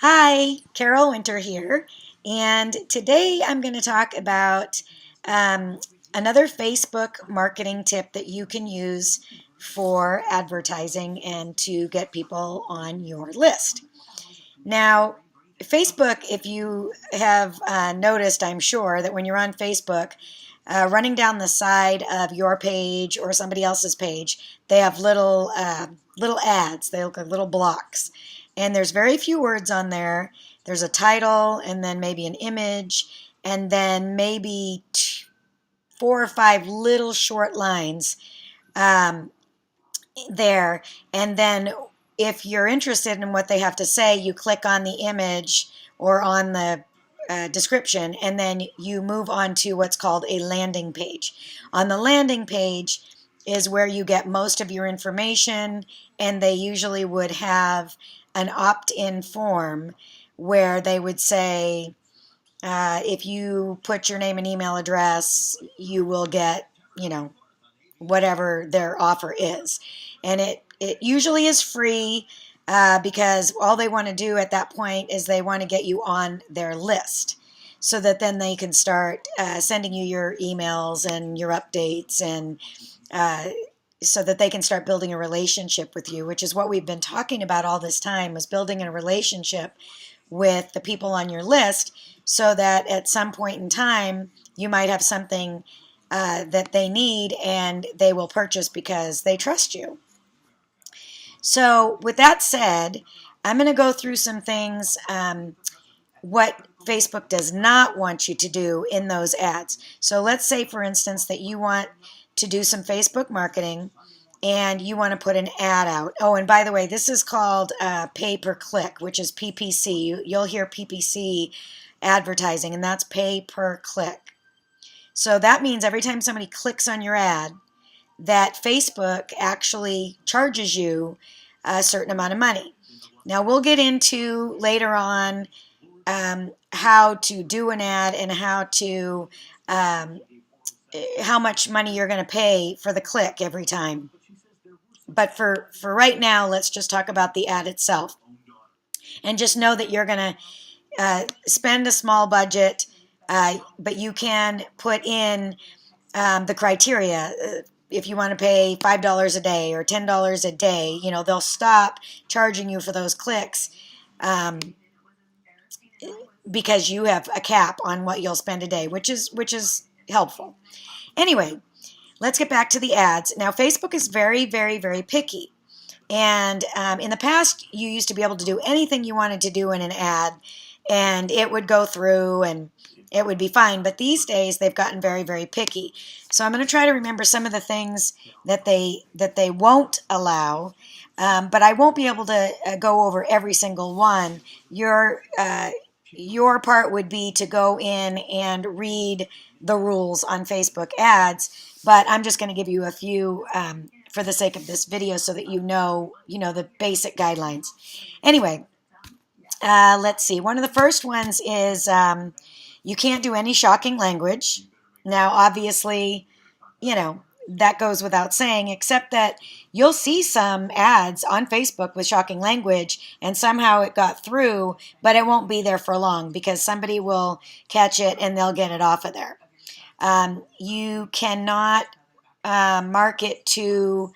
Hi, Carol Winter here, and today I'm going to talk about um, another Facebook marketing tip that you can use for advertising and to get people on your list. Now, Facebook, if you have noticed, I'm sure that when you're on Facebook, running down the side of your page or somebody else's page, they have little ads. They look like little blocks, and there's very few words on there. There's a title, and then maybe an image, and then maybe four or five little short lines um, there. And then if you're interested in what they have to say, you click on the image or on the description, and then you move on to what's called a landing page. On the landing page is where you get most of your information, and they usually would have an opt-in form where they would say, if you put your name and email address, you will get, whatever their offer is. And it usually is free because all they want to do at that point is they want to get you on their list so that then they can start sending you your emails and your updates and uh, so that they can start building a relationship with you, which is what we've been talking about all this time, is building a relationship with the people on your list so that at some point in time you might have something that they need and they will purchase because they trust you. So with that said, I'm going to go through some things, what Facebook does not want you to do in those ads. So let's say, for instance, that you want to do some Facebook marketing and you want to put an ad out. Oh, and by the way, this is called pay per click, which is PPC. You'll hear PPC advertising, and that's pay per click. So that means every time somebody clicks on your ad, that Facebook actually charges you a certain amount of money. Now, we'll get into later on how to do an ad and um, how much money you're going to pay for the click every time. But for right now, let's just talk about the ad itself. And just know that you're going to spend a small budget, but you can put in the criteria. If you want to pay $5 a day or $10 a day, they'll stop charging you for those clicks um, because you have a cap on what you'll spend a day, which is helpful. Anyway, let's get back to the ads. Now, Facebook is very, very, very picky. And in the past, you used to be able to do anything you wanted to do in an ad, and it would go through and it would be fine. But these days, they've gotten very, very picky. So I'm going to try to remember some of the things that they won't allow, but I won't be able to go over every single one. Your part would be to go in and read the rules on Facebook ads, but I'm just going to give you a few for the sake of this video so that you know the basic guidelines. Anyway, let's see. One of the first ones is you can't do any shocking language. Now, obviously, that goes without saying, except that you'll see some ads on Facebook with shocking language and somehow it got through, but it won't be there for long because somebody will catch it and they'll get it off of there. You cannot market to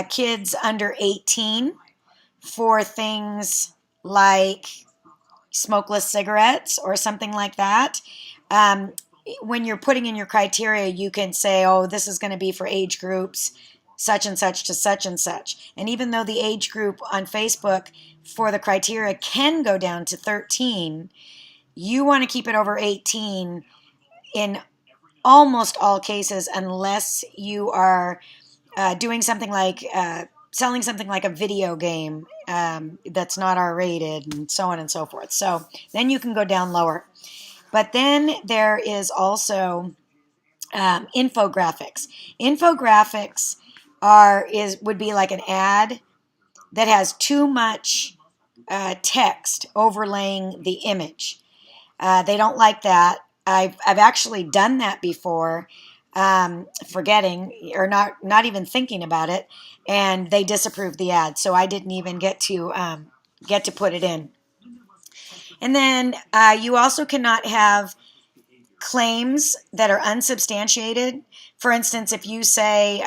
kids under 18 for things like smokeless cigarettes or something like that. Um, when you're putting in your criteria, you can say, oh, this is going to be for age groups such and such to such and such. And even though the age group on Facebook for the criteria can go down to 13, you want to keep it over 18 in almost all cases, unless you are doing something like selling something like a video game that's not R-rated and so on and so forth. So then you can go down lower. But then there is also infographics. Infographics would be like an ad that has too much text overlaying the image. They don't like that. I've actually done that before, forgetting or not even thinking about it, and they disapproved the ad, so I didn't even get to put it in. And then you also cannot have claims that are unsubstantiated. For instance, if you say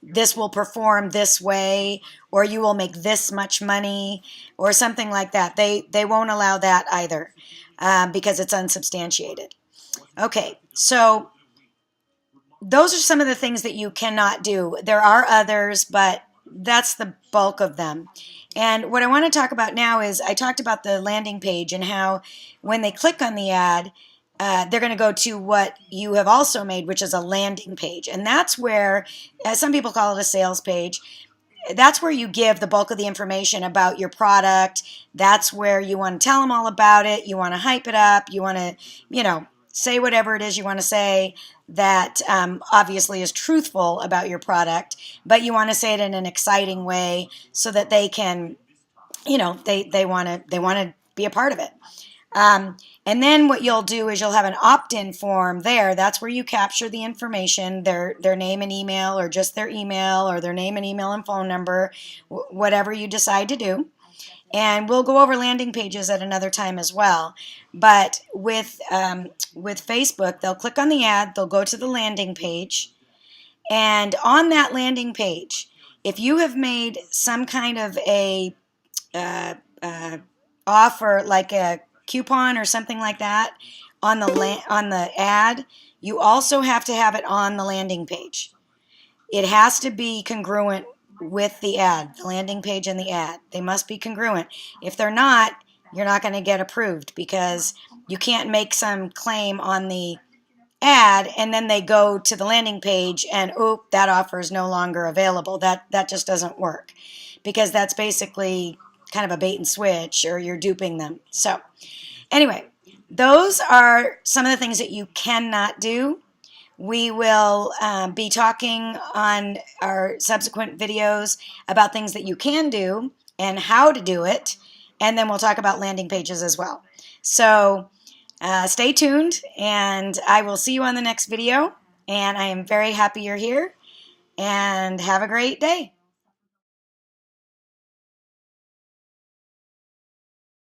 this will perform this way, or you will make this much money, or something like that, they won't allow that either because it's unsubstantiated. Okay, so those are some of the things that you cannot do. There are others, but that's the bulk of them. And what I want to talk about now is I talked about the landing page and how when they click on the ad, they're going to go to what you have also made, which is a landing page. And that's where, some people call it a sales page, that's where you give the bulk of the information about your product. That's where you want to tell them all about it. You want to hype it up. You want to, say whatever it is you want to say that obviously is truthful about your product, but you want to say it in an exciting way so that they can, they want to be a part of it. And then what you'll do is you'll have an opt-in form there. That's where you capture the information, their name and email, or just their email, or their name and email and phone number, whatever you decide to do. And we'll go over landing pages at another time as well. But with Facebook, they'll click on the ad, they'll go to the landing page, and on that landing page, if you have made some kind of a offer, like a coupon or something like that, on the ad, you also have to have it on the landing page. It has to be congruent with the ad, the landing page and the ad. They must be congruent. If they're not, you're not going to get approved, because you can't make some claim on the ad and then they go to the landing page and that offer is no longer available. That just doesn't work, because that's basically kind of a bait and switch, or you're duping them. So anyway, those are some of the things that you cannot do. We will be talking on our subsequent videos about things that you can do and how to do it, and then we'll talk about landing pages as well. So stay tuned, and I will see you on the next video, and I am very happy you're here, and have a great day.